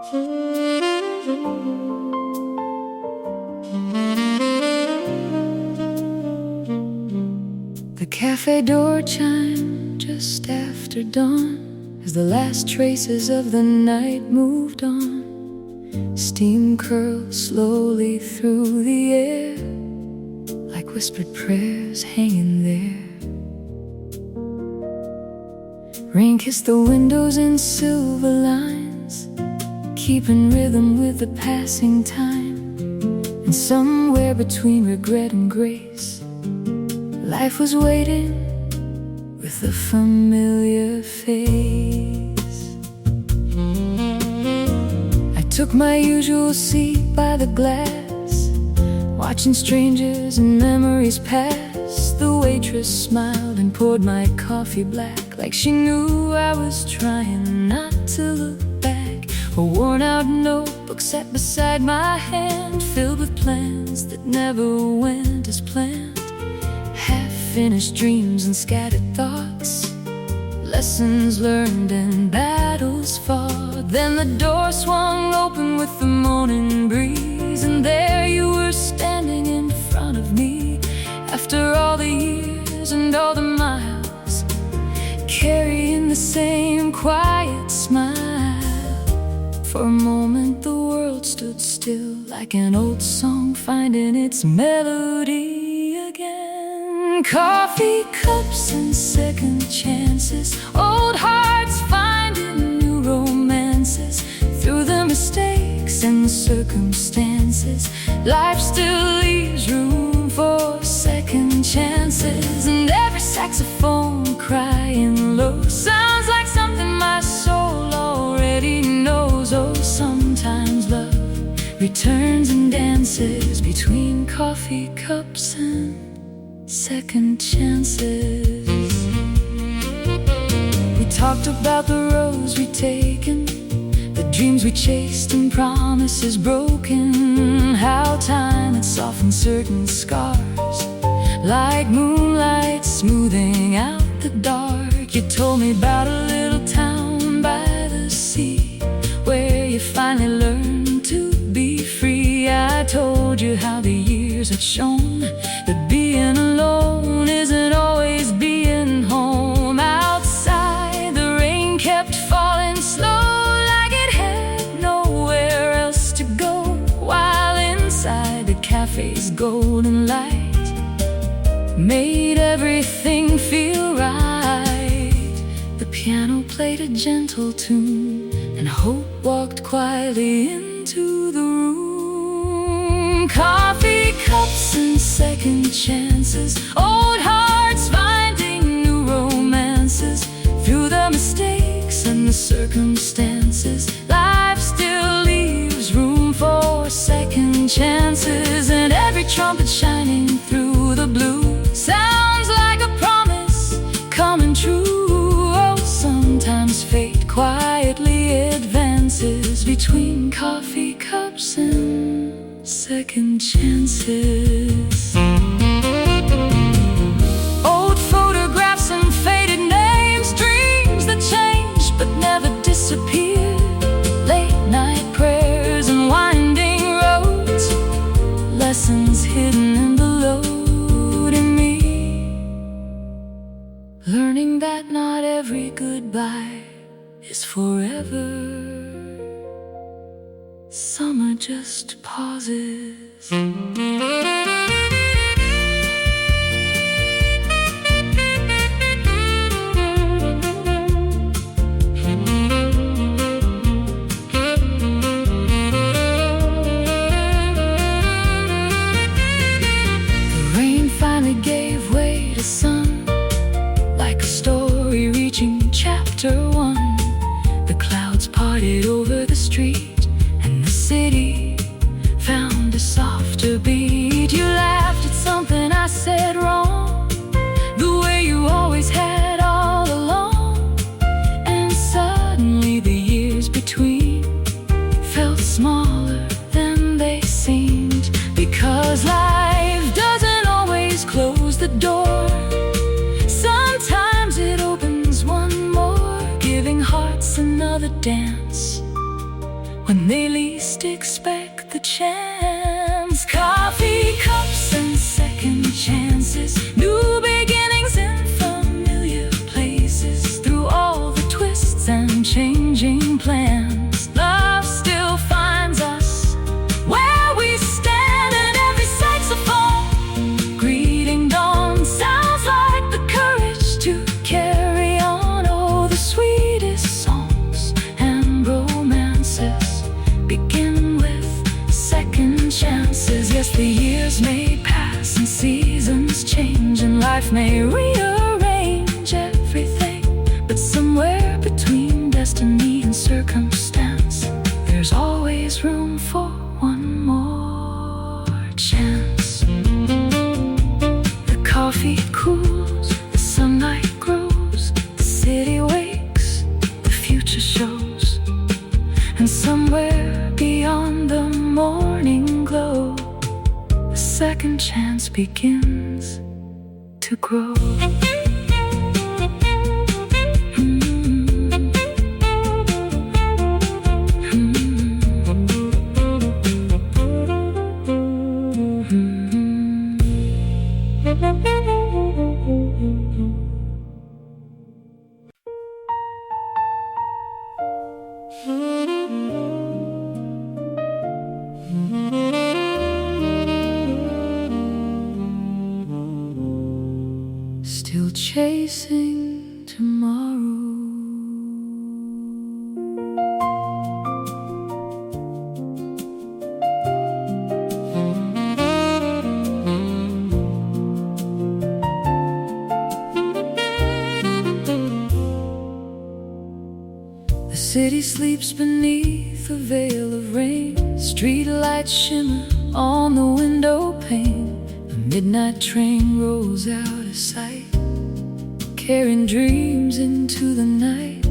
The cafe door chimed just after dawn, as the last traces of the night moved on. Steam curled slowly through the air, like whispered prayers hanging there. Rain kissed the windows in silver lines, keeping rhythm with the passing time. And somewhere between regret and grace, life was waiting with a familiar face. I took my usual seat by the glass, watching strangers and memories pass. The waitress smiled and poured my coffee black, like she knew I was trying not to look back. A worn-out notebook sat beside my hand, filled with plans that never went as planned. Half-finished dreams and scattered thoughts, lessons learned and battles fought. Then the door swung open with the morning breeze, and there you were standing in front of me. After all the years and all the miles, carrying the same quiet smile. For a moment the world stood still, like an old song finding its melody again. Coffee cups and second chances, old hearts finding new romances. Through the mistakes and the circumstances, life still leaves room for second chances. And every saxophone crying low sounds like something my soul already knows. Oh, sometimes love returns and dances between coffee cups and second chances. We talked about the roads we'd taken, the dreams we chased and promises broken. How time had softened certain scars, like moonlight smoothing out the dark. You told me about a little town by the sea, where you finally learned to be free. I told you how the years had shown that being alone isn't always being home. Outside the rain kept falling slow, like it had nowhere else to go, while inside the cafe's golden light made everything feel right. The piano played a gentle tune, and hope walked quietly into the room. Coffee cups and second chances, old hearts finding new romances. Through the mistakes and the circumstances, life still leaves room for second chances. And every trumpet shining through the blue sounds like a promise coming true. Oh, sometimes fate quietly advances between coffee cups and second chances. Old photographs and faded names, dreams that change but never disappear. Late night prayers and winding roads, lessons hidden in the load in me. Learning that not every goodbye is forever. Summer just pauses. The rain finally gave way to sun, like a story reaching chapter 1. The clouds parted over the street, and the city found a softer beat. You laughed at something I said wrong, the way you always had all along. And suddenly the years between felt smaller than they seemed, because life doesn't always close the door. Sometimes it opens one more, giving hearts another dance when they least expect the chance. Coffee cups and second chances, new beginnings in familiar places. Through all the twists and changing plans, love still finds us where we stand. And every saxophone greeting dawn sounds like the courage to carry on. Oh, the sweetest songs and romances begin with second chances. Yes, the years may pass and seasons change, and life may rearrange everything, but somewhere between destiny and circumstance, there's always room for one more chance. The coffee cools, the sunlight grows, the city wakes, the future shows, and somewhere beyond the morning glow, a second chance begins to grow. Still chasing tomorrow. The city sleeps beneath a veil of rain. Street lights shimmer on the window pane. The midnight train rolls out of sight, carrying dreams into the night.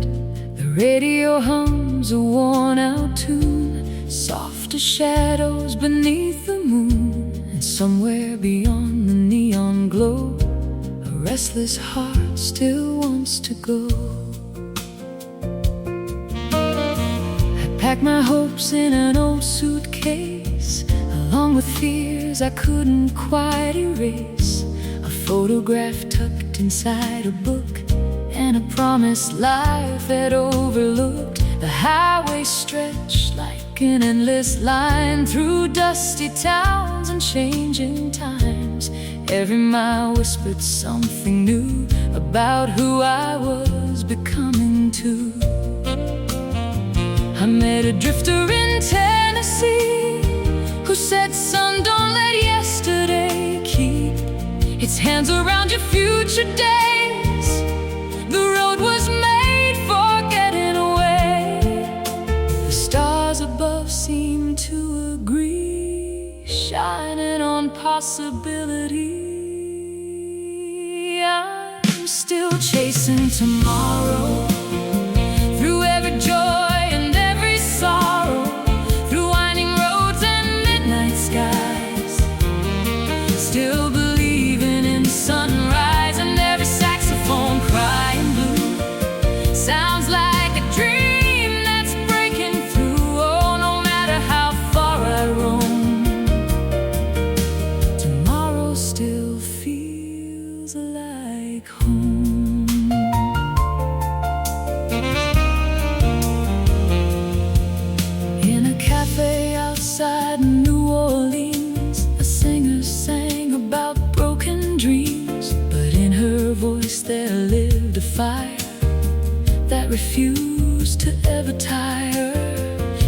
The radio hums a worn-out tune, soft as shadows beneath the moon. And somewhere beyond the neon glow, a restless heart still wants to go. I packed my hopes in an old suitcase, along with fears I couldn't quite erase. A photograph tucked inside a book, and a promised life that overlooked. The highway stretched like an endless line through dusty towns and changing times. Every mile whispered something new about who I was becoming too. I met a drifter in Tennessee who said, "Son, don't let yesterday keep its hands around your future days. The road was made for getting away." The stars above seemed to agree, shining on possibility. I'm still chasing tomorrow, through every joy and every sorrow, through winding roads and midnight skies. Still believing in sunrise, and every saxophone crying blue sounds like a dream that's breaking through. Oh, no matter how far I roam, tomorrow still feels like home. In a cafe outside New Orleans, a singer sang about broken dreams, but in her voice there lived a fire that refused to ever tire.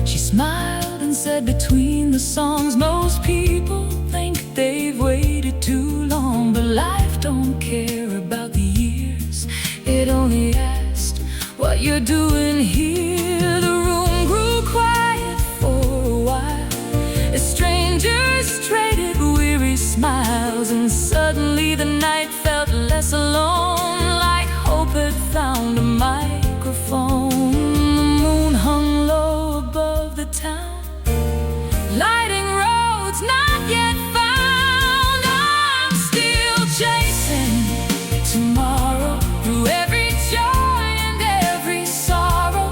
She smiled and said, between the songs, most people think they've waited too long, but life don't care about the years. It only asked what you're doing here. The room grew quiet for a while as strangers traded weary smiles, and suddenly the night felt less alone, like hope had found a microphone. The moon hung low above the town, lighting roads not yet found. I'm still chasing tomorrow, through every joy and every sorrow,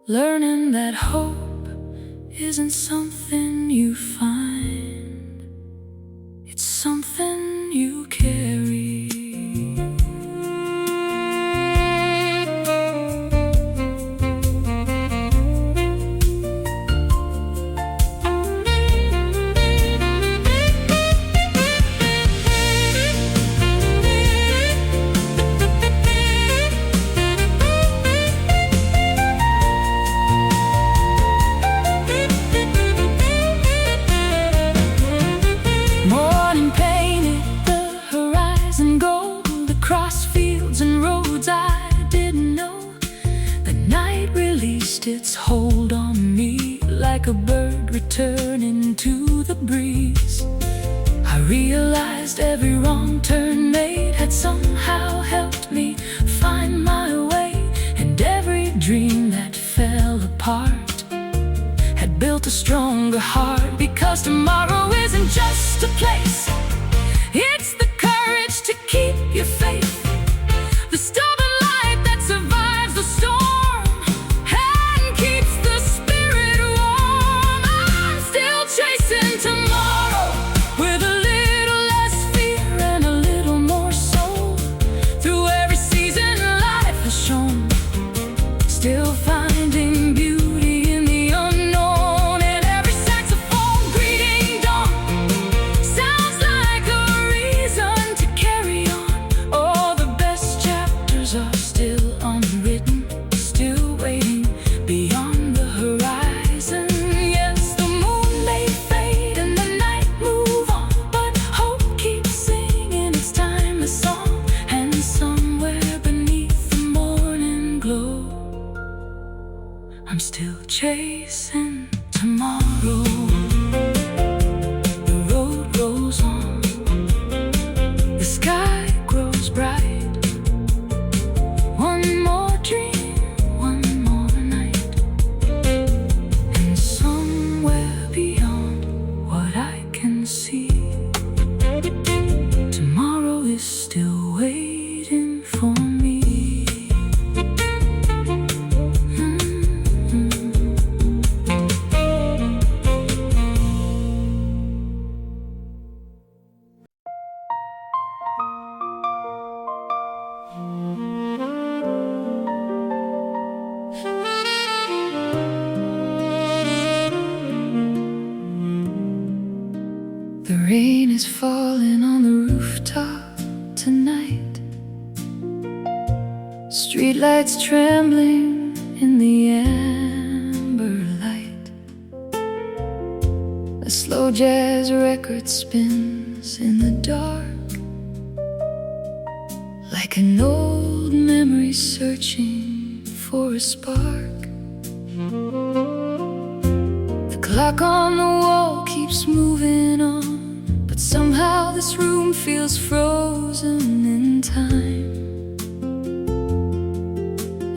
learning that hope isn't something you find, it's something you carry. Its hold on me like a bird returning to the breeze. I realized every wrong turn made had somehow helped me find my way, and every dream that fell apart had built a stronger heart. Because tomorrow isn't just a place, it's the courage to keep your faith, the stubborn light that survives the storm. Still finding beauty in the unknown, and every saxophone greeting dawn sounds like a reason to carry on. All the best chapters are still unwritten, still waiting beyond the horizon. Yes, the moon may fade and the night move on, but hope keeps singing its timeless song. And somewhere beneath the morning glow, I'm still chasing tomorrow. The road rolls on, the sky grows bright. One more dream, one more night, and somewhere beyond what I can see, tomorrow is still waiting for me. The rain is falling on the rooftop tonight, streetlights trembling in the amber light. A slow jazz record spins in the dark, like an old memory searching for a spark. The clock on the wall keeps moving on, but somehow this room feels frozen in time.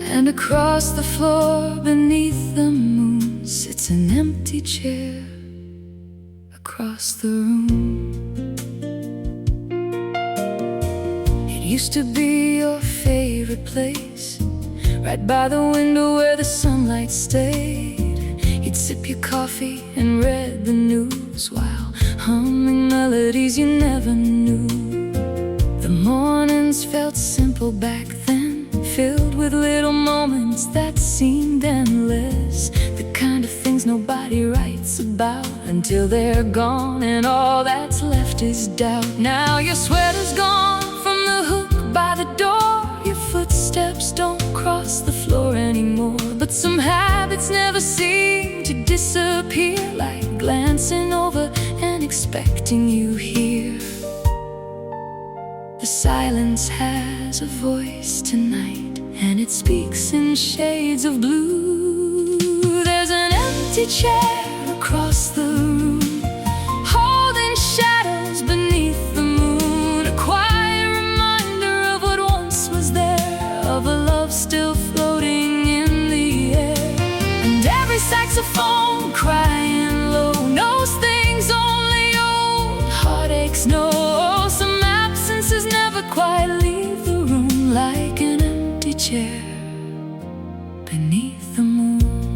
And across the floor beneath the moon sits an empty chair across the room. It used to be your favorite place, right by the window where the sunlight stayed. You'd sip your coffee and read the news while humming melodies you never knew. The mornings felt simple back then, filled with little moments that seemed endless, the kind of things nobody writes about until they're gone, and all that's left is doubt. Now your sweater's gone from the hook by the door, your footsteps don't cross the floor anymore, but some habits never seem to disappear, like glancing over and expecting you here. The silence has a voice tonight, and it speaks in shades of blue. There's an empty chair across the room, holding shadows beneath the moon, a quiet reminder of what once was there, of a love still floating in the air. And every saxophone crying low knows things only old heartaches know. Some absences never quite leave the room, like an empty chair beneath the moon.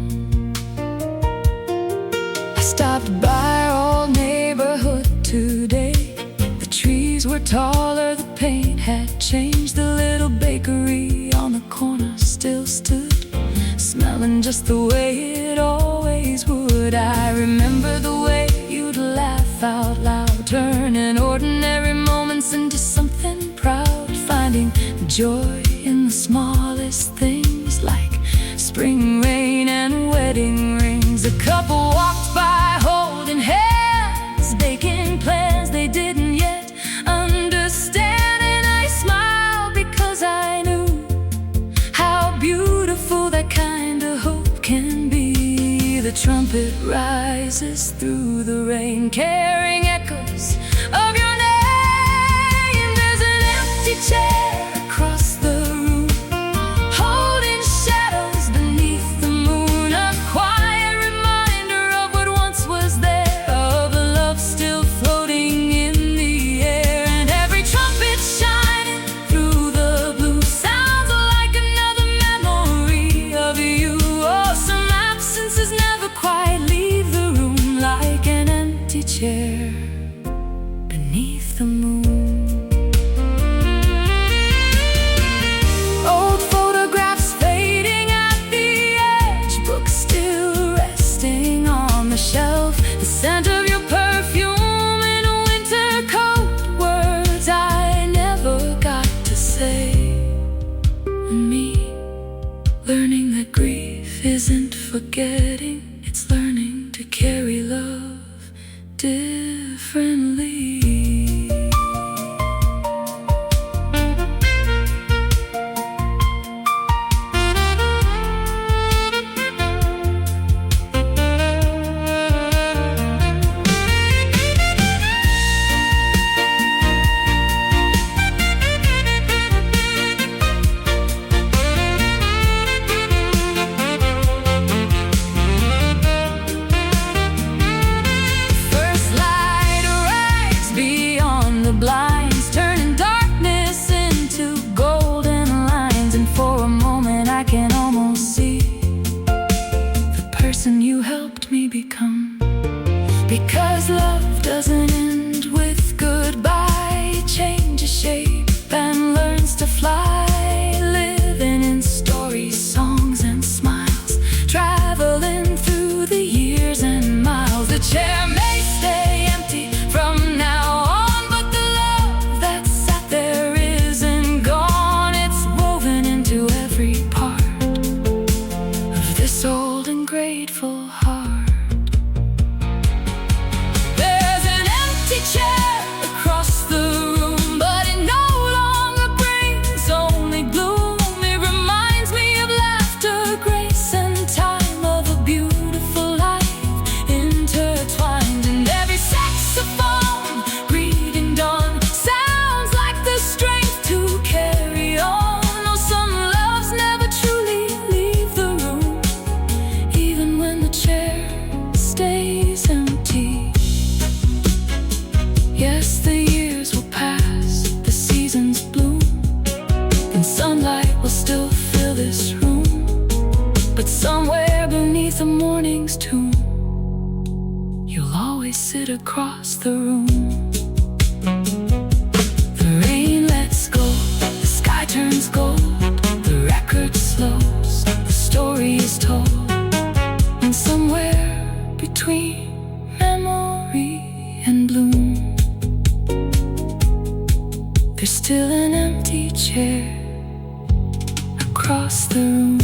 just the way it always would. I remember the way you'd laugh out loud, turning ordinary moments into something proud, finding joy in the smallest things like spring rain and wedding rings. A couple walked by holding hands, making plans they didn't yet understand, and I smiled because I knew how beautiful that kind of hope can be. The trumpet rises through the rain, carrying echoes of your name. There's an empty chair across the room, holding shadows beneath the moon, a quiet reminder of what once was there, of a love still floating in the air. And every trumpet shining through the blue sounds like another memory of you. Oh, some absences never quite leave the room, like an empty chair beneath the moon. Old photographs fading at the edge, books still resting on the shelf, the scent of your perfume in a winter coat, words I never got to say. And me, learning that grief isn't forgetting, it's learning to carry love differently. First light arrives beyond the blinds, turning darkness into golden lines, and for a moment I can almost see the person you helped me become. Because love doesn't end with goodbye, it changes shape and learns to fly, living in stories, songs and smiles, traveling through the years and miles. The chair may stay empty from now on, but the love that sat there isn't gone. It's woven into every part of this old and grateful heart. There's an empty chair across the room, but it no longer brings only gloom. It reminds me of laughter, grace, and time, of a beautiful life intertwined. And every saxophone greeting dawn sounds like the strength to carry on. Oh, some loves never truly leave the room, even when the chair stays empty. Yes, the years will pass, the seasons bloom, and sunlight will still fill this room, but somewhere beneath the morning's tomb, you'll always sit across the room. The rain lets go, the sky turns gold, the record slows, the story is told, and somewhere between memory and bloom, there's still an empty chair across the room.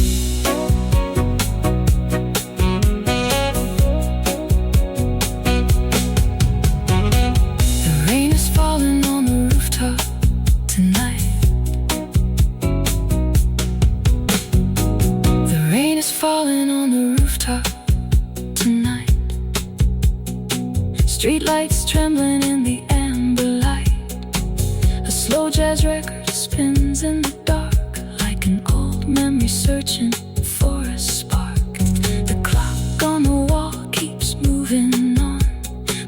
The rain is falling on the rooftop tonight. The rain is falling on the rooftop tonight. Streetlights trembling in the amber light. A slow jazz record spins in the dark, like an old memory searching for a spark. The clock on the wall keeps moving on,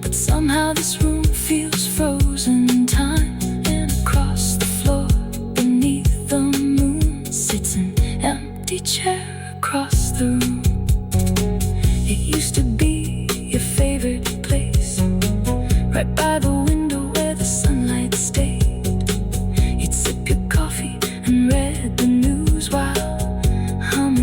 but somehow this room feels frozen in time. And across the floor beneath the moon sits an empty chair across the room. It used to be your favorite place, right by the window where the sunlight stayed. You'd sip your coffee and read the news while humming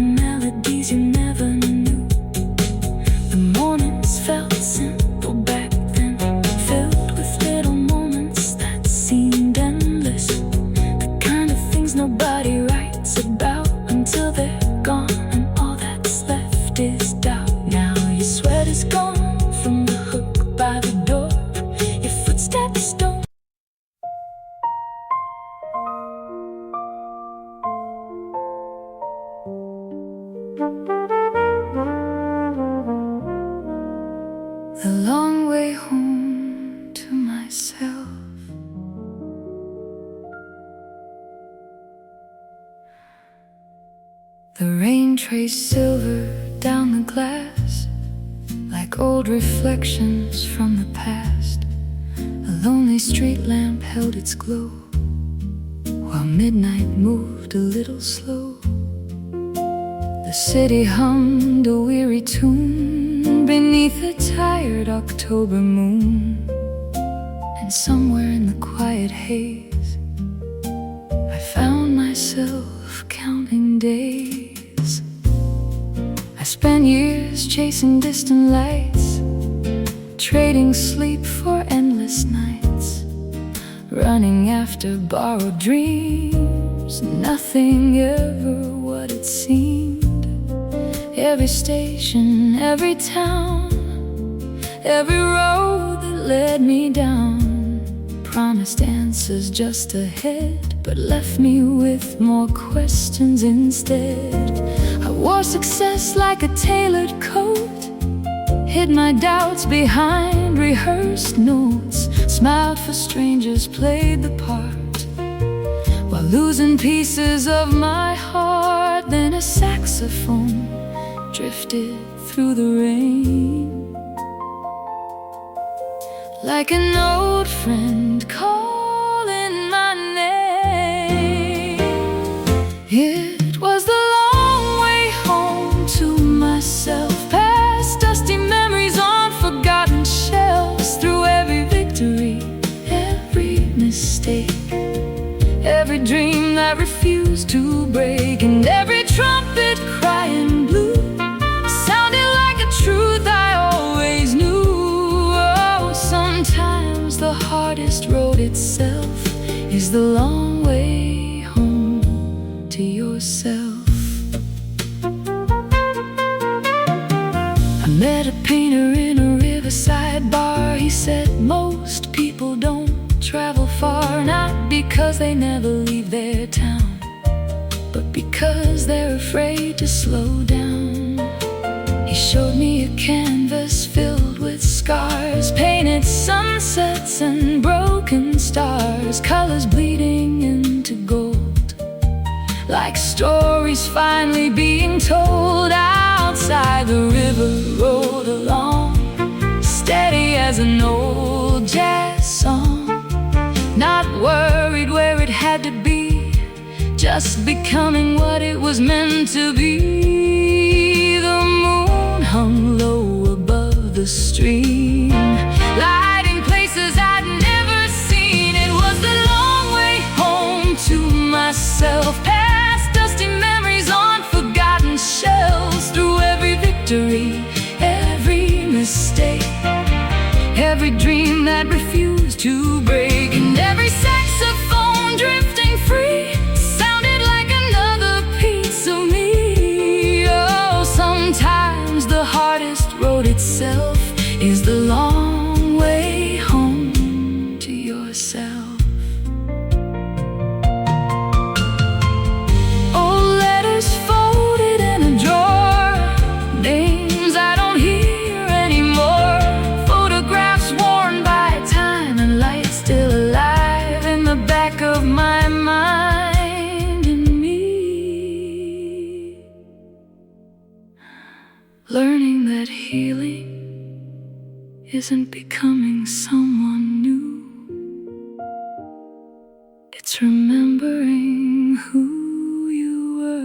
Old reflections from the past. A lonely street lamp held its glow, while midnight moved a little slow. The city hummed a weary tune beneath a tired October moon. And somewhere in the quiet haze, I found myself counting days. I spent years chasing distant lights, trading sleep for endless nights, running after borrowed dreams, nothing ever what it seemed. Every station, every town, every road that led me down promised answers just ahead, but left me with more questions instead. I wore success like a tailored coat, hid my doubts behind rehearsed notes, smiled for strangers, played the part, while losing pieces of my heart. Then a saxophone drifted through the rain, like an old friend calling my name. It was the long way home to myself, past dusty memories on forgotten shelves, through every victory, every mistake, every dream that refused to break, and every trumpet crying blue sounded like a truth I always knew. Oh, sometimes the hardest road itself is the long way home to yourself. I met a painter in a riverside bar. He said most people don't travel far, not because they never leave their town, but because they're afraid to slow down. He showed me a canvas filled with scars, painted sunsets and broken stars, colors bleeding into gold, like stories finally being told. Outside the river rolled along, steady as an old jazz song, not worried where it had to be, just becoming what it was meant to be. The moon hung low above the stream, lighting places I'd never seen. It was the long way home to myself, past dusty memories on forgotten shelves, through every victory, every mistake, every dream that refused to break, and every saxophone drifting free sounded like another piece of me. Oh, sometimes the hardest road itself is the long way home to yourself. Old letters folded in a drawer, names I don't hear anymore, photographs worn by time and light still alive in the back of my mind and me. Learning that healing isn't becoming someone new, it's remembering who you were.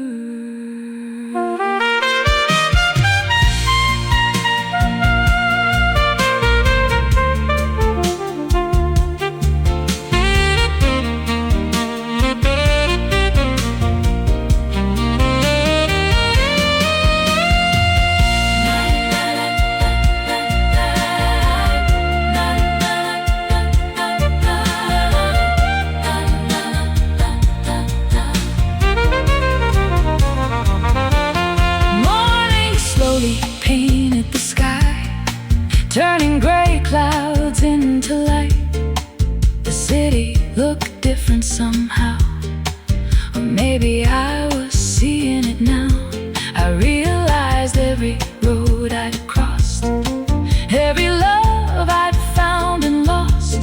Painted the sky, turning gray clouds into light. The city looked different somehow, or maybe I was seeing it now. I realized every road I'd crossed, every love I'd found and lost,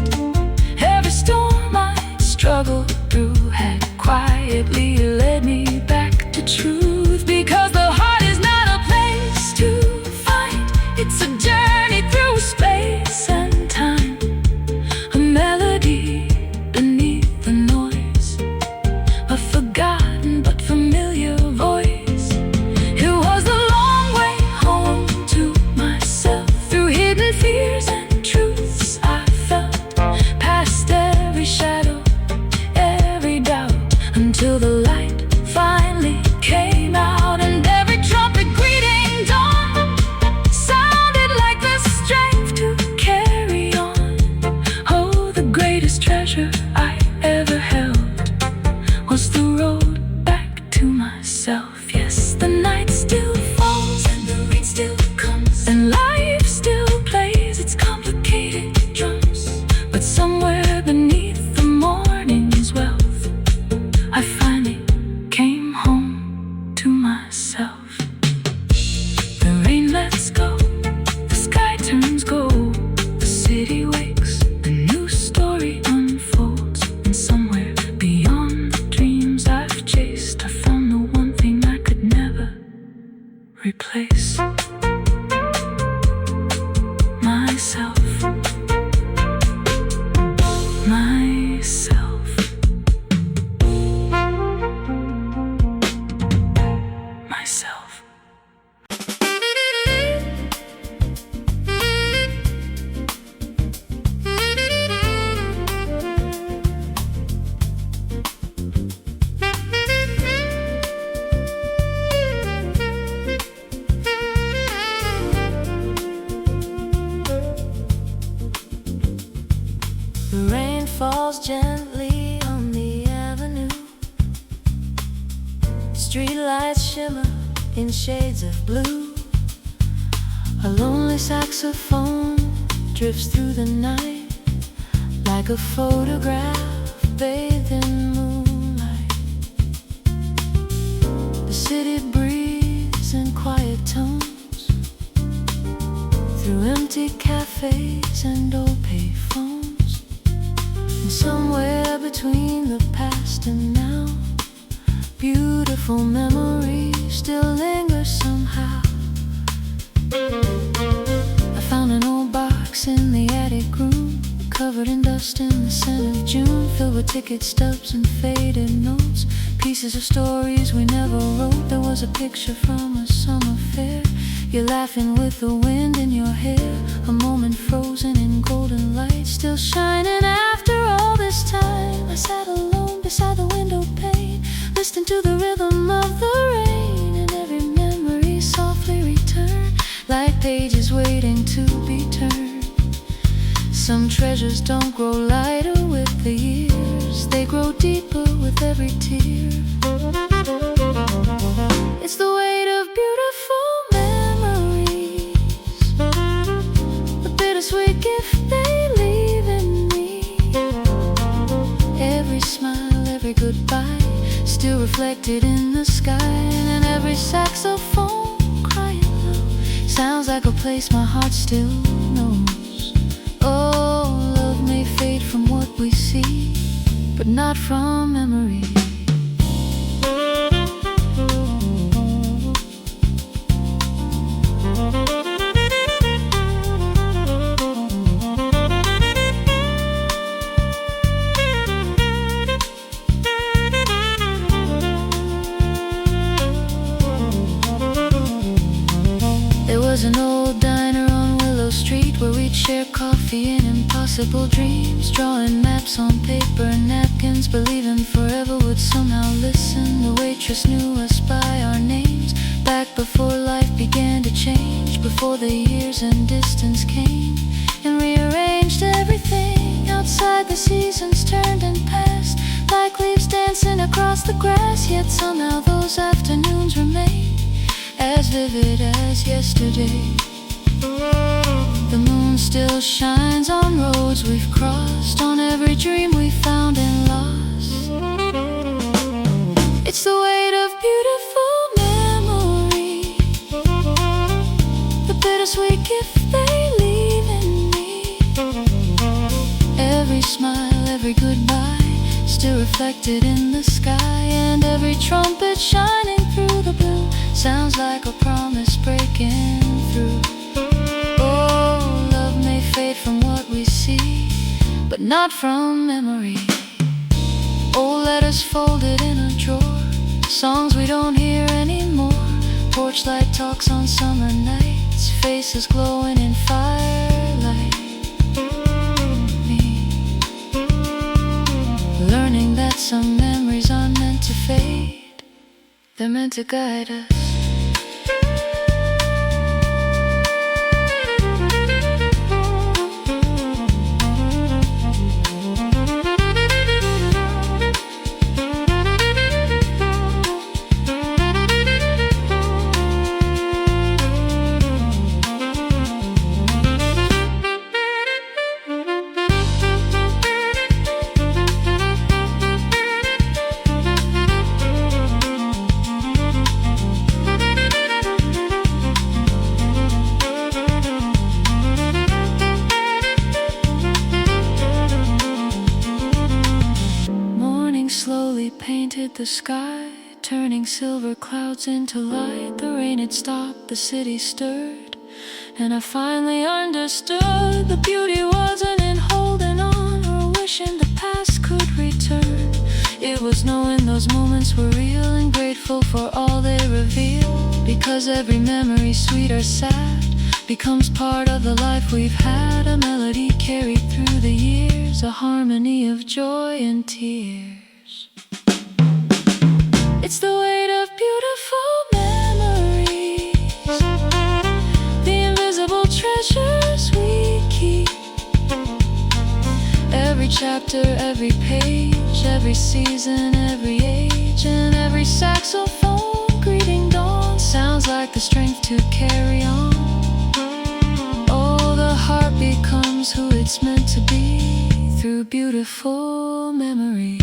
every storm I'd struggled through had quietly led me back to truth. Because the heart is not a place to find, it's a journey shimmer in shades of blue. A lonely saxophone drifts through the night like a photograph bathed in moonlight. The city breathes in quiet tones through empty cafes and old payphones. And somewhere between the past and now, beautiful memories still linger somehow. I found an old box in the attic room, covered in dust in the scent of June, filled with ticket stubs and faded notes, pieces of stories we never wrote. There was a picture from a summer fair, you're laughing with the wind in your hair, a moment frozen in golden light, still shining after all this time. I sat alone beside the window pane, listening to the rhythm of the rain, and every memory softly returned, like pages waiting to be turned. Some treasures don't grow lighter with the years, they grow deeper with every tear. It's the weight of beautiful memories, the bittersweet gift they leave in me. Every smile, every goodbye, still reflected in the sky, and every saxophone crying low sounds like a place my heart still knows. Oh, love may fade from what we see, but not from memory. There was an old diner on Willow Street where we'd share coffee and impossible dreams, drawing maps on paper and napkins, believing forever would somehow listen. The waitress knew us by our names, back before life began to change, before the years and distance came and rearranged everything. Outside the seasons turned and passed, like leaves dancing across the grass, yet somehow those afternoons remain as vivid as yesterday. The moon still shines on roads we've crossed, on every dream we found and lost. It's the weight of beautiful memory, the bittersweet gift they leave in me. Every smile, every goodbye, still reflected in the sky, and every trumpet shining through the blue sounds like a promise breaking through. Oh, love may fade from what we see, but not from memory. Old letters folded in a drawer, songs we don't hear anymore, porch light talks on summer nights, faces glowing in firelight. Me learning that some memories aren't meant to fade, they're meant to guide us. Slowly painted the sky, turning silver clouds into light. The rain had stopped, the city stirred, and I finally understood the beauty wasn't in holding on or wishing the past could return. It was knowing those moments were real and grateful for all they reveal, because every memory, sweet or sad, becomes part of the life we've had. A melody carried through the years, a harmony of joy and tears. It's the weight of beautiful memories, the invisible treasures we keep. Every chapter, every page, every season, every age, and every saxophone greeting sounds like the strength to carry on. Oh, the heart becomes who it's meant to be through beautiful memories.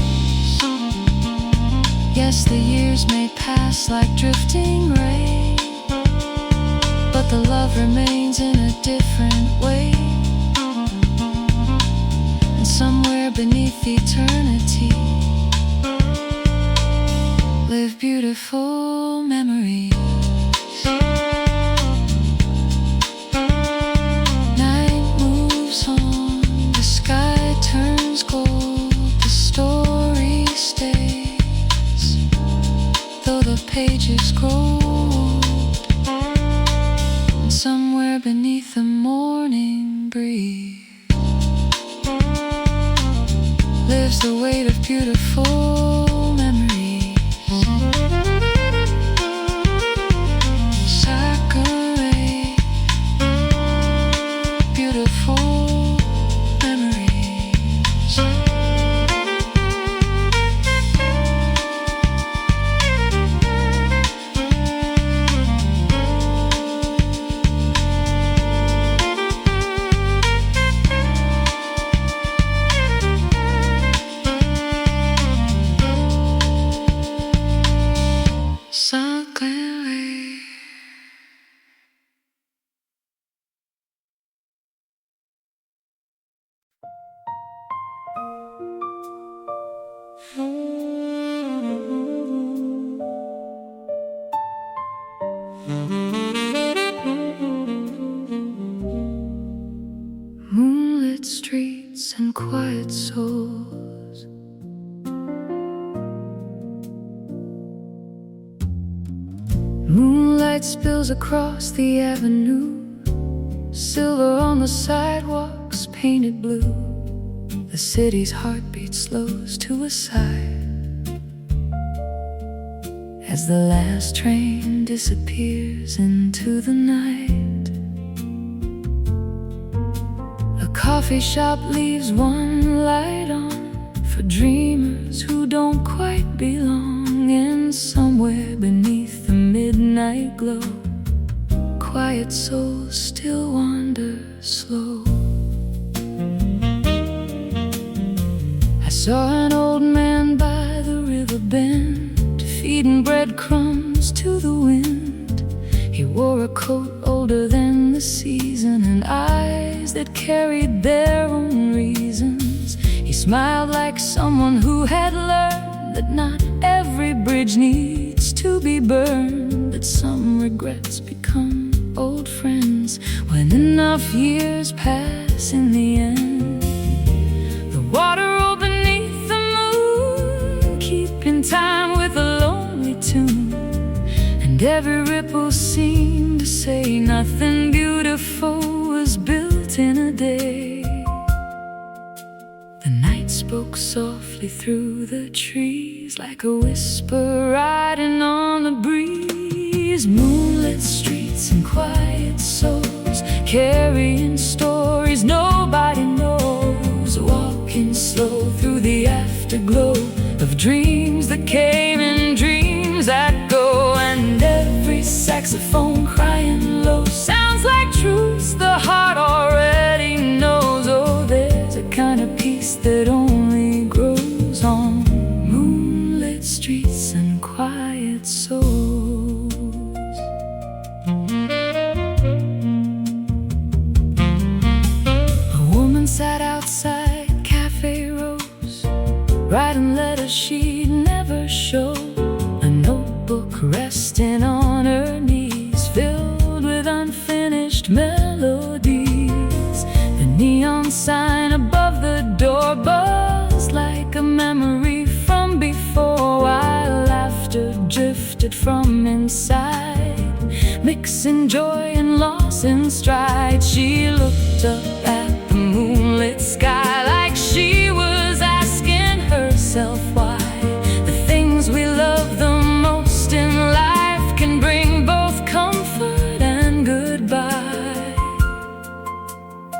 Yes, the years may pass like drifting rain, but the love remains in a different way. And somewhere beneath eternity live beautiful memories. Night moves on, the sky turns gold, the story stays, though the pages grow old. And somewhere beneath the morning breeze lives the weight of beautiful memories. Saccharate, beautiful memories. Saccharate. Moonlit streets and quiet souls, moonlight spills across the avenue, silver on the sidewalks painted blue. The city's heartbeat slows to a sigh as the last train disappears into the night. A coffee shop leaves one light on for dreamers who don't quite belong. And somewhere beneath the midnight glow, quiet souls still wander slow. I saw an old man by the river bend, feeding breadcrumbs to the wind. He wore a coat older than the season and eyes that carried their own reasons. He smiled like someone who had learned that not every bridge needs to be burned, that some regrets become old friends when enough years pass in the end. The water rolled beneath the moon, keeping time with a lonely tune, and every ripple seemed to say nothing beautiful was built in a day. The night spoke softly through the trees, like a whisper riding on the breeze. Moonlit streets and quiet souls, carrying stories nobody knows, walking slow through the afterglow of dreams that came and dreams that go. And every saxophone crying low sounds like truths the heart already knows. Oh, there's a kind of peace that only grows on moonlit streets and quiet souls. A woman sat outside Cafe Rose, writing letters she'd never show, a notebook resting on her knees, filled with unfinished melodies. The neon sign above the door buzzed like a memory from before, while laughter drifted from inside, mixing joy and loss in stride. She looked up at the moonlit sky like she was asking herself why the things we love the most in life can bring both comfort and goodbye.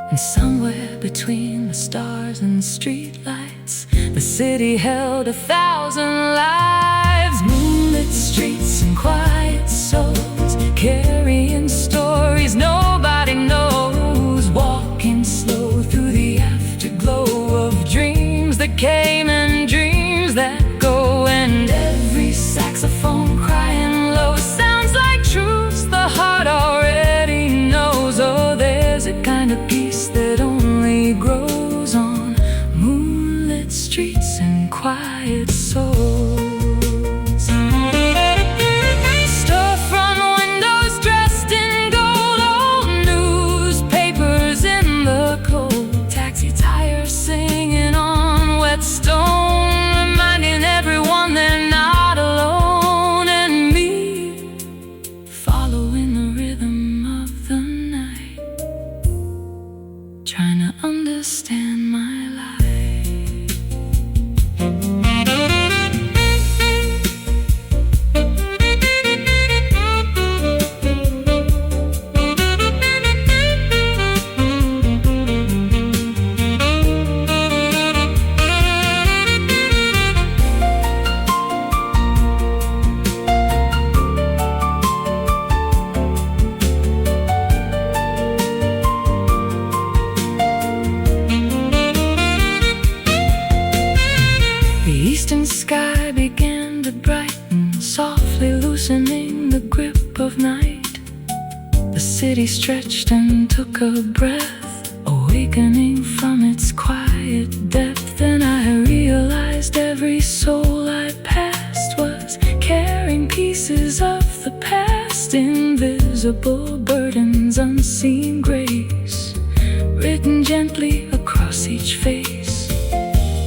And somewhere between the stars and streetlights, the city held 1,000 lives. Moonlit streets and quiet souls, carrying stories nobody knows, walking slow through the afterglow of dreams that came and dreams that go. And every saxophone crying low sounds like truths the heart already knows. Oh, there's a kind of peace that only grows on moonlit streets and quiet souls. Stone, reminding everyone they're not alone. And me, following the rhythm of the night, trying to understand my life. Sky began to brighten, softly loosening the grip of night. The city stretched and took a breath, awakening from its quiet depth. And I realized every soul I passed was carrying pieces of the past, invisible burdens, unseen grace, written gently across each face.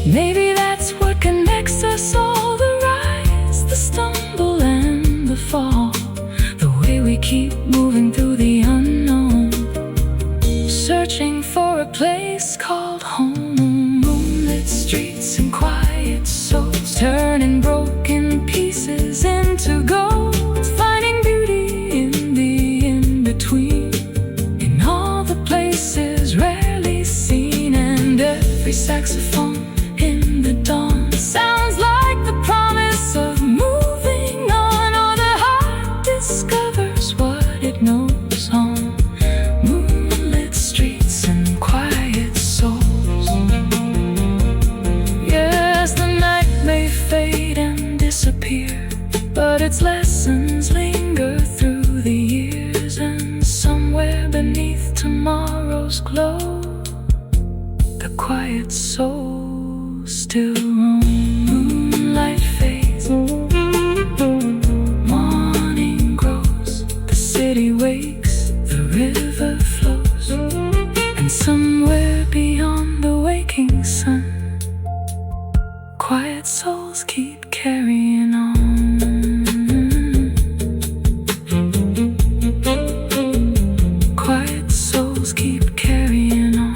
Maybe that's what connects us all, the rise, the stumble, and the fall, the way we keep moving through the unknown, searching for a place called home. Moonlit streets and quiet souls, turning broken pieces into gold, finding beauty in the in-between, in all the places rarely seen. And every saxophone in the dawn sounds like the promise of moving on, or the heart discovers what it knows on moonlit streets and quiet souls. Yes, the night may fade and disappear, but its lessons linger through the years. And somewhere beneath tomorrow's glow, the quiet soul still roam. Moonlight fades, morning grows, the city wakes, the river flows, and somewhere beyond the waking sun, quiet souls keep carrying on. Quiet souls keep carrying on.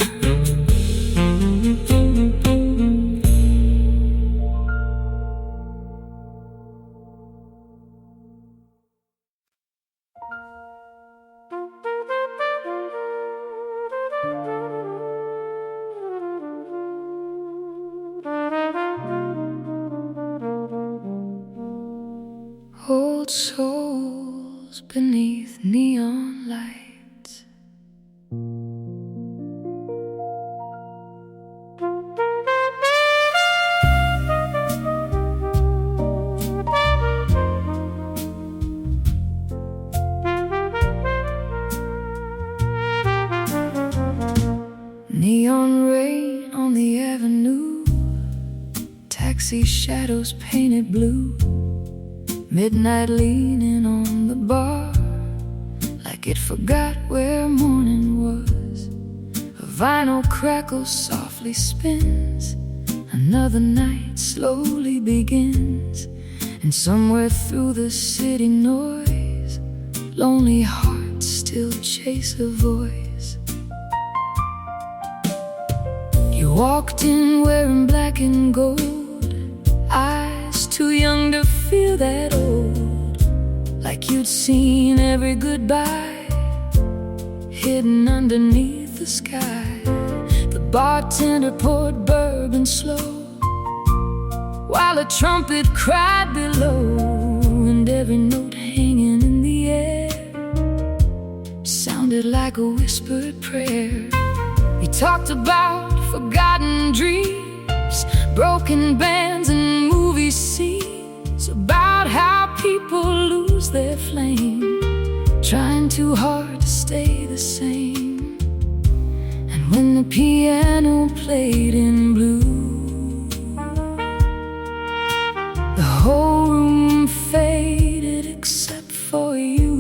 Old souls beneath neon lights, neon rain on the avenue, taxi shadows painted blue, midnight leaning on the bar like it forgot where morning was. A vinyl crackle softly spins, another night slowly begins. And somewhere through the city noise, lonely hearts still chase a voice. You walked in wearing black and gold, eyes too young to feel that old, like you'd seen every goodbye hidden underneath the sky. The bartender poured bourbon slow, while a trumpet cried below, and every note hanging in the air sounded like a whispered prayer. He talked about forgotten dreams, broken bands and movie scenes, about how people lose their flame, trying too hard to stay the same. And when the piano played in blue, the whole room faded except for you.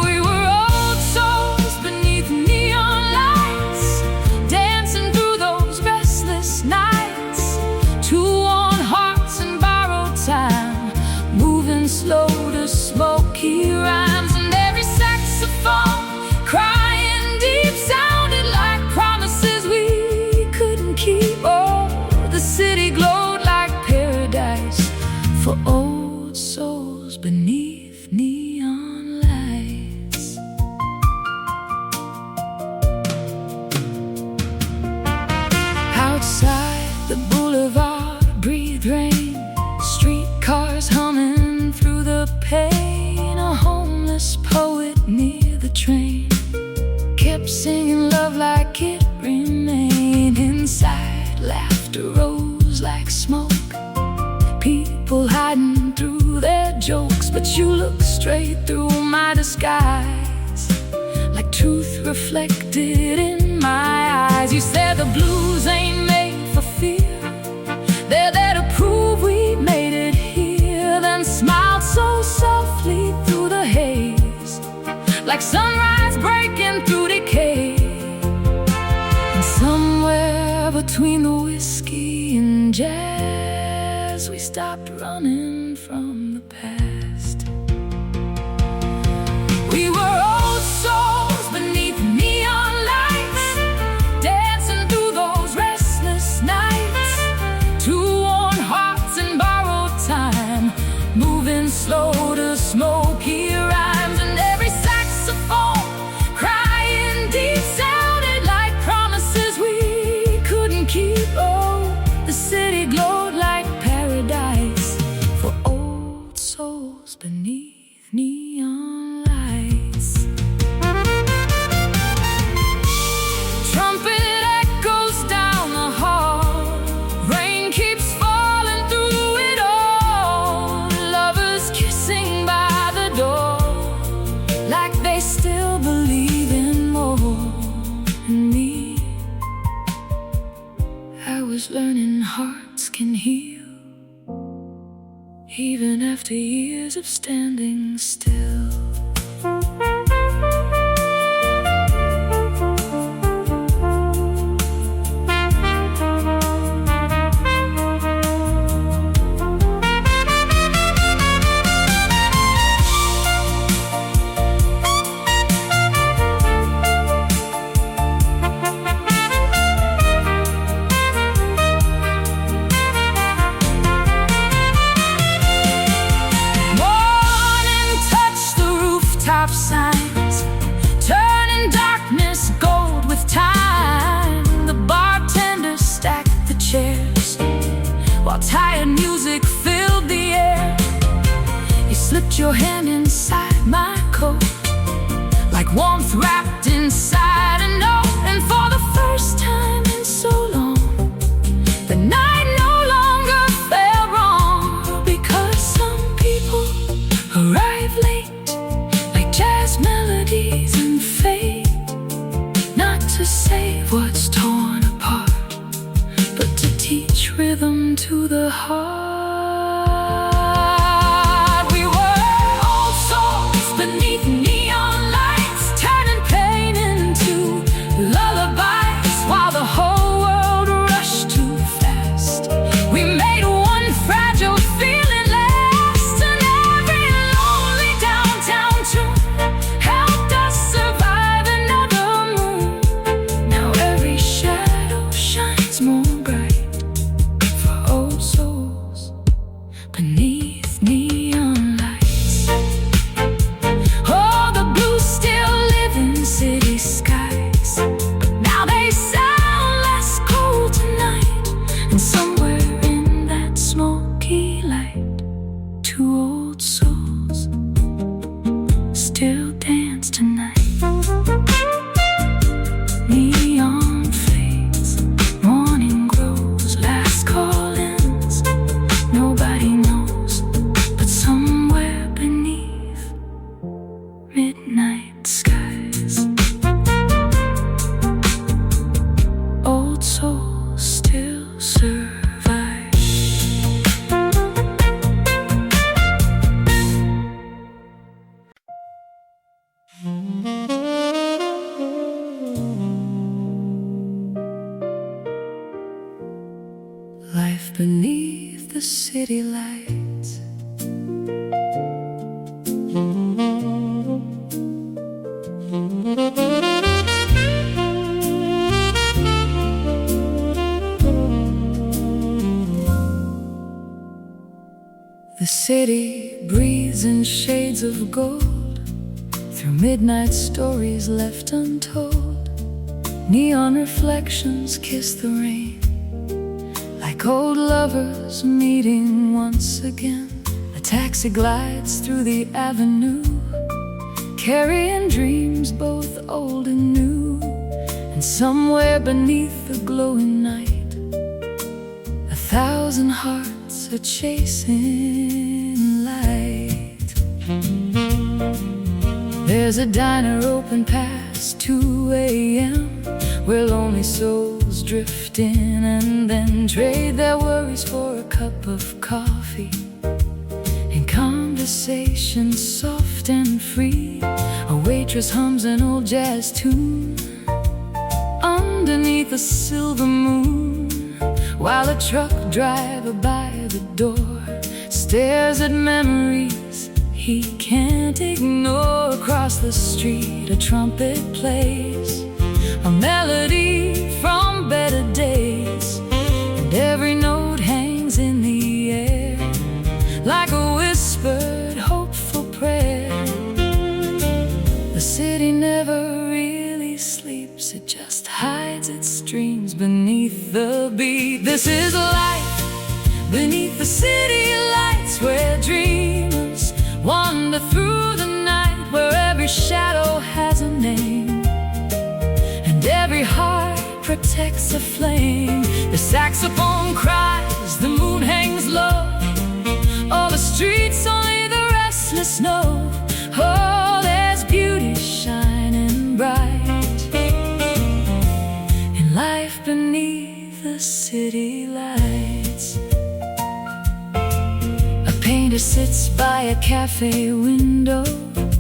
We were old souls beneath neon lights, dancing through those restless nights, two worn hearts and borrowed time, moving slow to smoky rhymes. And every saxophone crying deep sounded like promises we couldn't keep. Oh, the city glowed like paradise for old souls beneath neon lights. Outside the boulevard breathed rain, streetcars humming through the pain. A homeless poet near the train kept singing love like it remained. Inside, laughter rose like smoke, people hiding through their jokes. But you looked straight through my disguise, like truth reflected in my eyes. You said the blues ain't made for fear, they're there to prove we made it here. Then smiled so softly through the haze, like sunrise breaking through decay. And somewhere between the whiskey and jazz, we stopped running from the past. We were old souls beneath neon lights, dancing through those restless nights, two worn hearts and borrowed time, moving slow to smoky rhymes. And every saxophone crying deep sounded like promises we couldn't keep. Oh, the city glowed like paradise for old souls beneath neon lights. Trumpet echoes down the hall, rain keeps falling through it all. Lovers kissing by the door, like they still believe in more. And me, I was learning hearts can heal, even after years of standing still. Signs turning darkness gold with time. The bartender stacked the chairs while tired music filled the air. You slipped your hand inside my coat, like warmth wrapped inside a note. And for the first time in so long, the night no longer felt wrong, because some people arrive late, jazz melodies and fate, not to save what's torn apart, but to teach rhythm to the heart. We were old souls beneath neon lights, turning pain into lullabies, while the whole world rushed too fast. We made one fragile feeling last, and every lonely downtown tune helped us survive another moon. Now every shadow shines more bright for old souls dance tonight. Neon fades, morning grows, last call-ins. Nobody knows, but somewhere beneath midnight skies, old souls still survive. Life beneath the city lights. The city breathes in shades of gold, through midnight stories left untold. Neon reflections kiss the rain, like old lovers meeting once again. A taxi glides through the avenue, carrying dreams both old and new. And somewhere beneath the glowing night, 1,000 hearts are chasing light. There's a diner open past 2 a.m., where lonely souls drift in and then trade their worries for a cup of coffee and conversation soft and free. A waitress hums an old jazz tune underneath a silver moon, while a truck driver by the door stares at memories he can't ignore. Across the street a trumpet plays, a melody from better days, and every note hangs in the air like a whispered hopeful prayer. The city never really sleeps, it just hides its dreams beneath the beat. This is life beneath the city lights, where dreamers wander through the night, where every shadow has a name and every heart protects a flame. The saxophone cries, the moon hangs low, all the streets only the restless know. Oh, there's beauty shining bright in life beneath the city lights. A painter sits by a cafe window,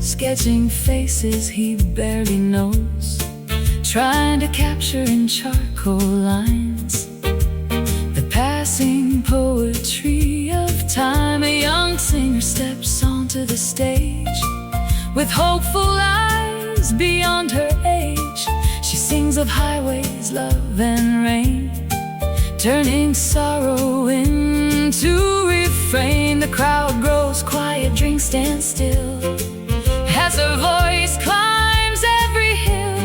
sketching faces he barely knows, trying to capture in charcoal lines the passing poetry of time. A young singer steps onto the stage with hopeful eyes beyond her age. She sings of highways, love and rain, turning sorrow into refrain. The crowd grows quiet, drinks stand still as her voice climbs every hill.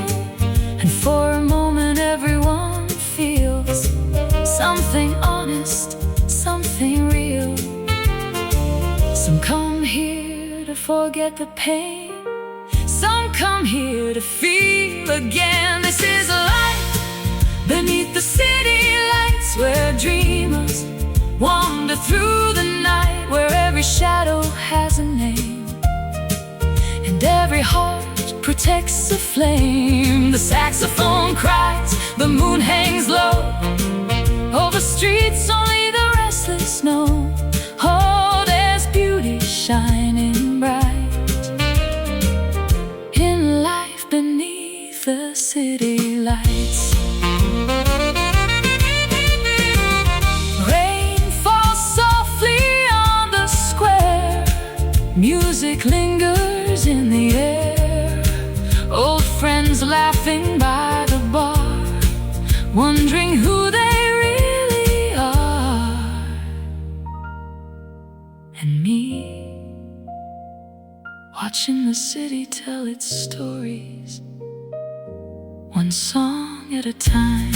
And for a moment everyone feels something honest, something real. Some come here to forget the pain, some come here to feel again. This is life beneath the city lights, where dreamers wander through the night, where every shadow has a name and every heart protects a flame. The saxophone cries, the moon hangs low, over streets only the restless know. Oh, there's beauty shining bright in life beneath the city lights. Rain falls softly on the square, music lingers in the air, old friends laughing by the bar, wondering who they really are. And me, watching the city tell its stories, one song at a time.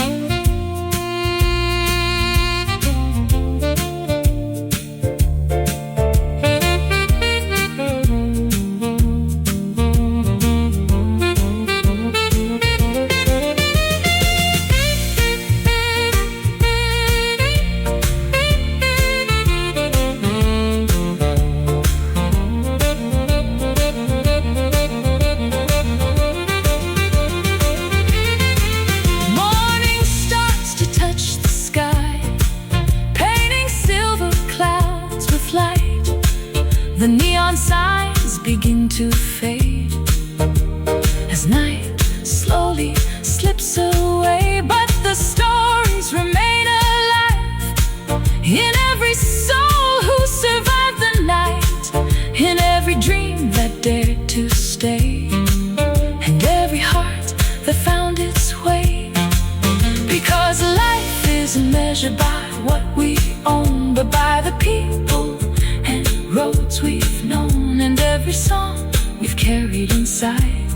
begin to fade as night slowly slips away, but the stories remain alive in every soul who survived the night, in every dream that dared to stay, and every heart that found its way. Because life isn't measured by what we own, but by the people and roads we've known, and every song we've carried inside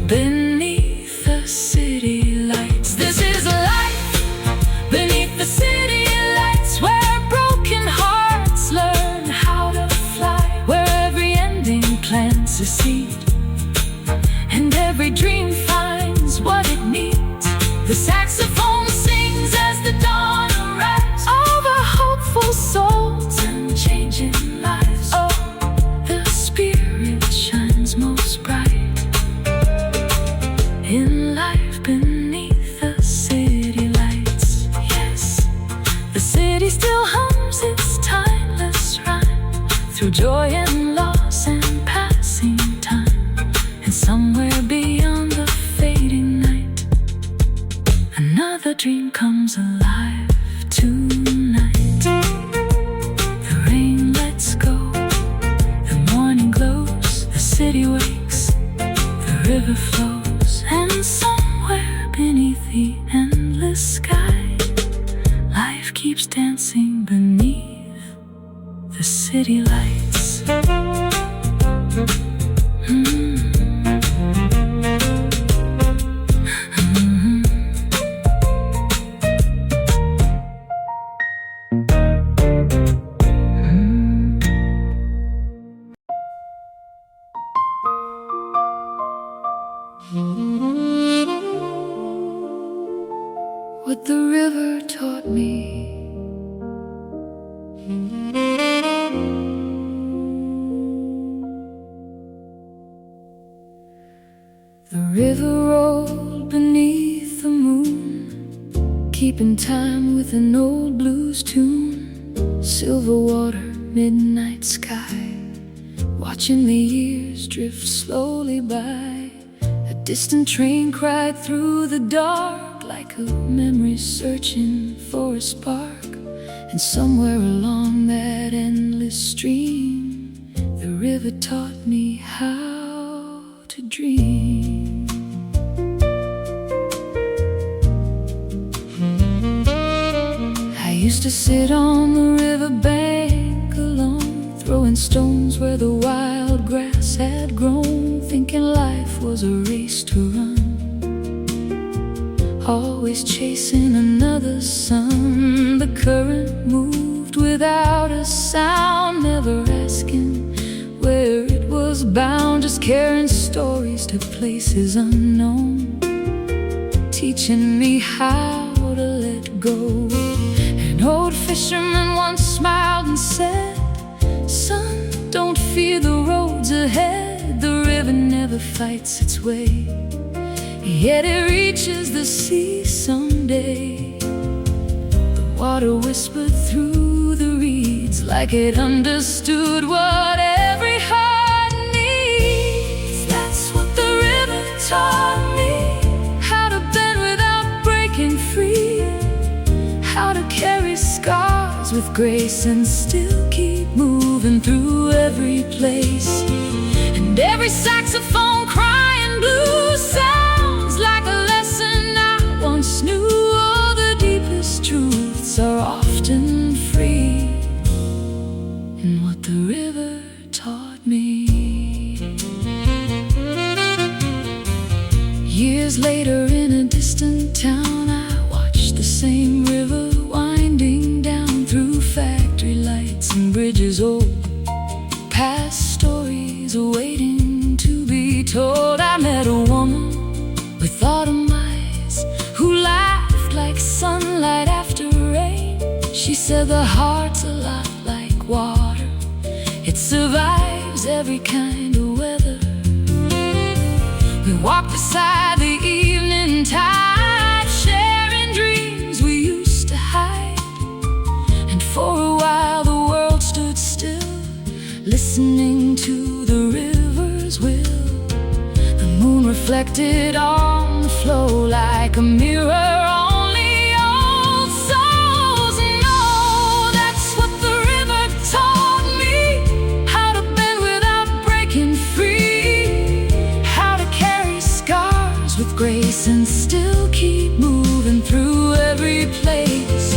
beneath the city lights. This is a life beneath the city lights, where broken hearts learn how to fly, where every ending plants a seed, and every dream finds what it needs. The saxophone sings as the dawn arrives over hopeful souls and changing lives. Oh, the spirit shines most bright in life beneath the city lights. Yes, the city still hums its timeless rhyme through joy and loss and passing time, and somewhere beyond the fading night, another dream comes alive tonight. The rain lets go, the morning glows, the city wakes, the river flows, and somewhere beneath the endless sky, life keeps dancing beneath the city lights. What the river taught me, the river rolled beneath the moon, keeping time with an old blues tune. Silver water, midnight sky, watching the years drift slowly by. A distant train cried through the dark, like a memory searching for a spark. And somewhere along that endless stream, the river taught me how to dream. I used to sit on the riverbank alone, throwing stones where the wild grass had grown, thinking life was a race to run, always chasing another sun. The current moved without a sound, never asking where it was bound, just carrying stories to places unknown, teaching me how to let go. An old fisherman once smiled and said, "Son, don't fear the roads ahead. The river never fights its way, yet it reaches the sea someday." The water whispered through the reeds, like it understood what every heart needs. That's what the river taught me, how to bend without breaking free, how to carry scars with grace and still keep moving through every place. And every saxophone crying blues sounds like a lesson I once knew. All the deepest truths are often free in what the river taught me. Years later in a distant town, I watched the same river winding down through factory lights and bridges old, past stories awaiting to be told. I met a woman with autumn eyes who laughed like sunlight after rain. She said the heart's a lot like water, it survives every kind of weather. We walked beside the evening tide, sharing dreams we used to hide. And for a while the world stood still, listening to will. The moon reflected on the flow like a mirror. Only old souls know. That's what the river taught me. How to bend without breaking free. How to carry scars with grace and still keep moving through every place.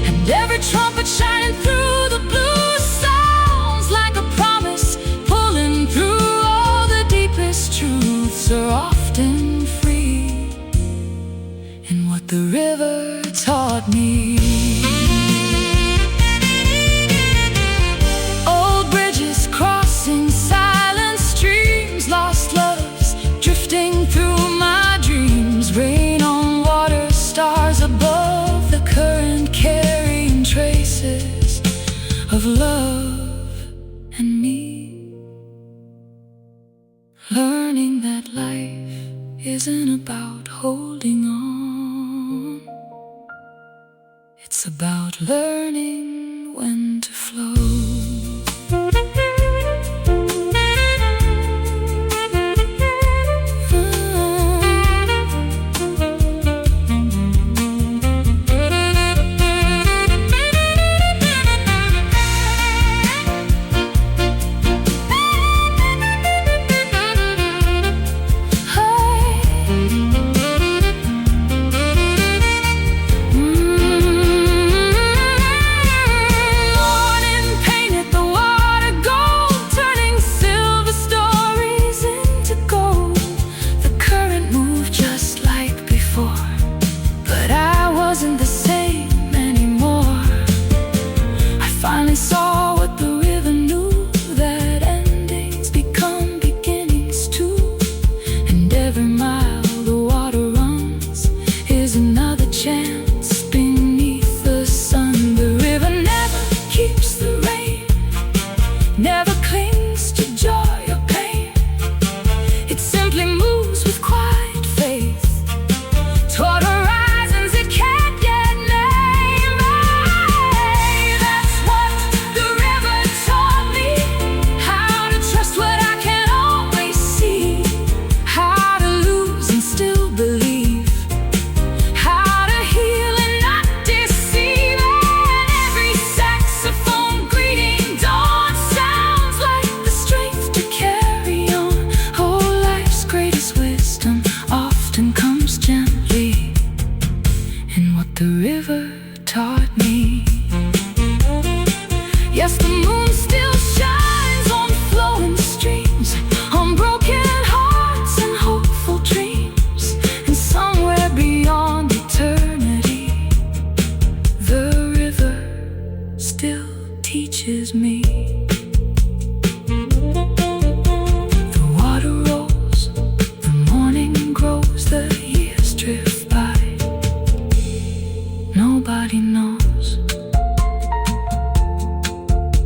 And every trumpet shining through the blue sounds like a promise pulling through. All the deepest truths are often free in what the river taught me. Old bridges crossing silent streams, lost loves drifting through my dreams. Rain on water, stars above the current, carrying traces of love and me. Learning that life isn't about holding on. It's about learning when to flow. Saw what the river knew, that endings become beginnings too. And every mile the water runs is another chance beneath the sun. The river never keeps the rain, never clings to joy or pain. It simply moves with quiet faith toward horizons it can't yet name. That's what the river taught me. How to trust what I can't always see. How to lose and still believe. How to heal and not deceive. And every saxophone greeting dawn sounds like the strength to carry on. Oh, life's greatest wisdom often comes gently in what the river taught me. Yes, the moon still shines on flowing streams, on broken hearts and hopeful dreams. And somewhere beyond eternity, the river still teaches me. The water rolls, the morning grows, the years drift by. Nobody knows,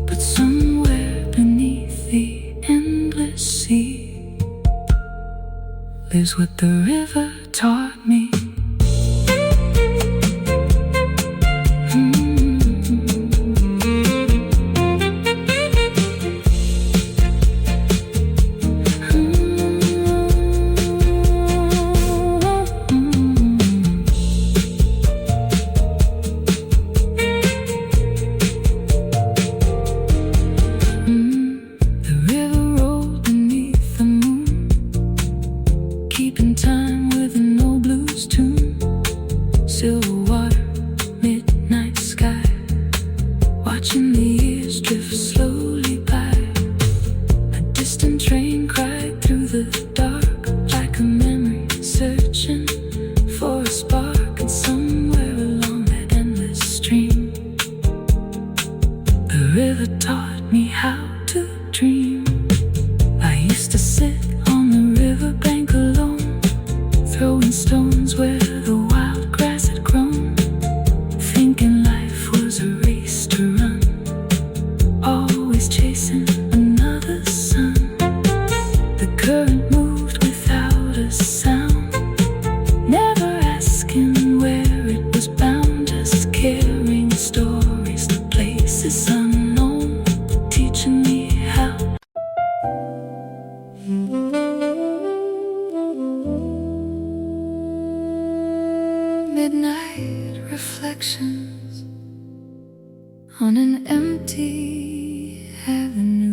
but somewhere beneath the endless sea lives what the river taught me. The river rolled beneath the moon, keeping time with an old blues tune. Silver water, midnight sky, watching the years drift slowly by. A distant train cried through the dark like a memory searching for a spark. And somewhere along that endless stream, the river taught me how to dream. I used to sit on the riverbank alone, throwing stones where the wild grass had grown, thinking life was a race to run, always chasing another sun. The current moved without a sound, never asking where it was bound, just carrying stories to places unknown, teaching me how. midnight reflections on an empty avenue.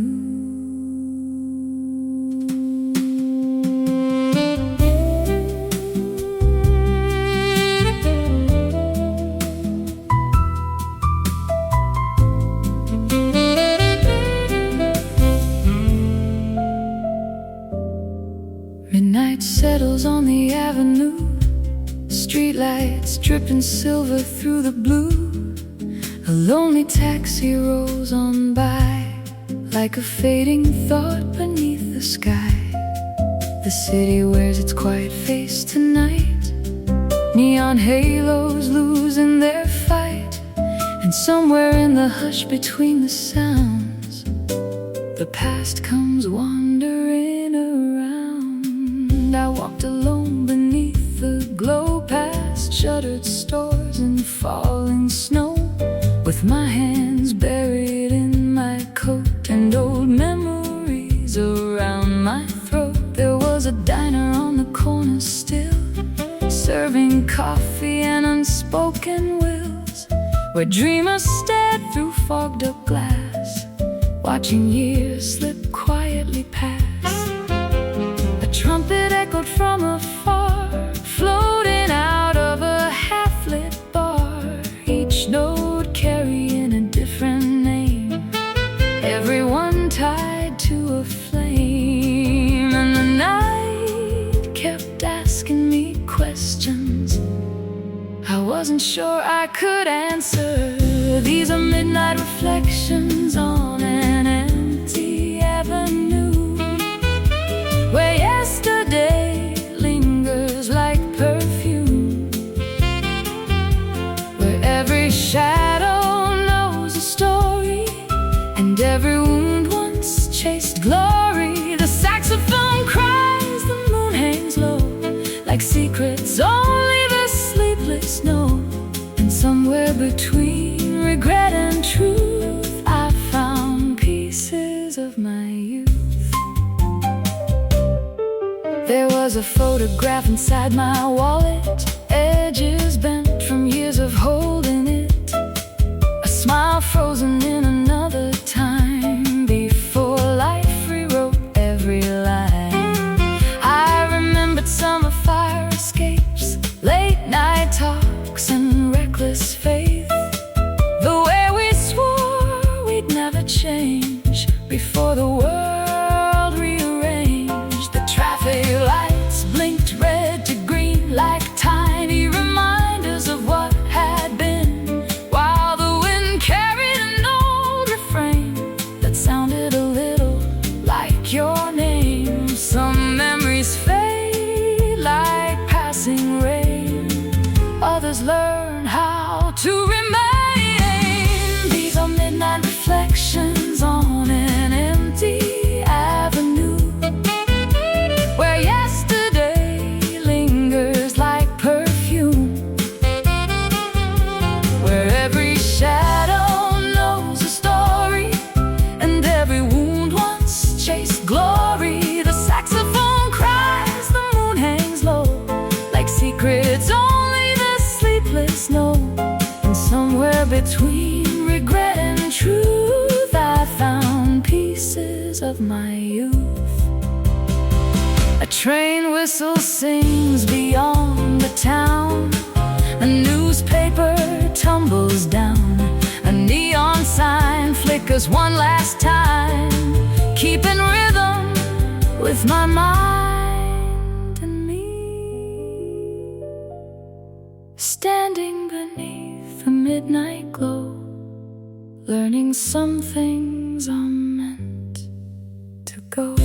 Midnight settles on the avenue, streetlights dripping silver through the blue. A lonely taxi rolls on by, like a fading thought beneath the sky. The city wears its quiet face tonight, neon halos losing their fight. And somewhere in the hush between the sounds, the past comes wandering around. I walked alone beneath the glow, past shuttered stores and falling snow, with my hands buried in my coat and old memories around my throat. There was a diner on the corner still, serving coffee and unspoken wills, where dreamers stared through fogged up glass, watching years slip quietly past. A trumpet echoed from afar, floating out of a half-lit bar, each note carrying a different name, everyone tied to a flame. And the night kept asking me questions I wasn't sure I could answer. These are midnight reflections on an empty avenue, where yesterday lingers like perfume, where every shadow knows a story, and every wound once chased glory. The saxophone cries, the moon hangs low, like secrets only the sleepless know. And somewhere between regret and truth, I found pieces of my youth. There was a photograph inside my wallet, edges bent from years of holding it, a smile frozen in another time, before life rewrote every line. I remembered summer fire escapes, late night talks and reckless faith, the way we swore we'd never change before the world rearranged. The traffic lights blinked red to green like tiny reminders of what had been, while the wind carried an old refrain that sounded a little like your name. Some memories fade like passing rain, others learn how to remain. These are midnight reflections on an empty avenue, where yesterday lingers like perfume, where every shadow knows a story, and every wound once chased glory. The saxophone cries, the moon hangs low, like secrets only the sleepless know. And somewhere between regret and truth, I found pieces of my youth. A train whistle sings beyond the town, a newspaper tumbles down, a neon sign flickers one last time, keeping rhythm with my mind and me. Standing beneath the midnight glow, learning some things are meant to go.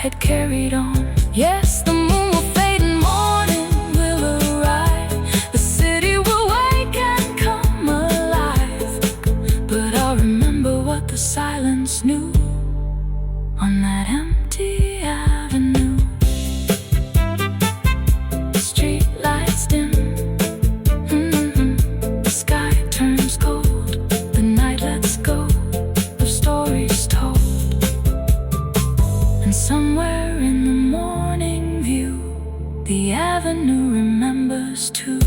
had carried on. Yes, the moon will fade and morning will arrive. The city will wake and come alive. But I'll remember what the silence knew on that empty avenue. Street lights dim, the sky turns cold. The night lets go of stories told. And somewhere in the morning view, the avenue remembers too.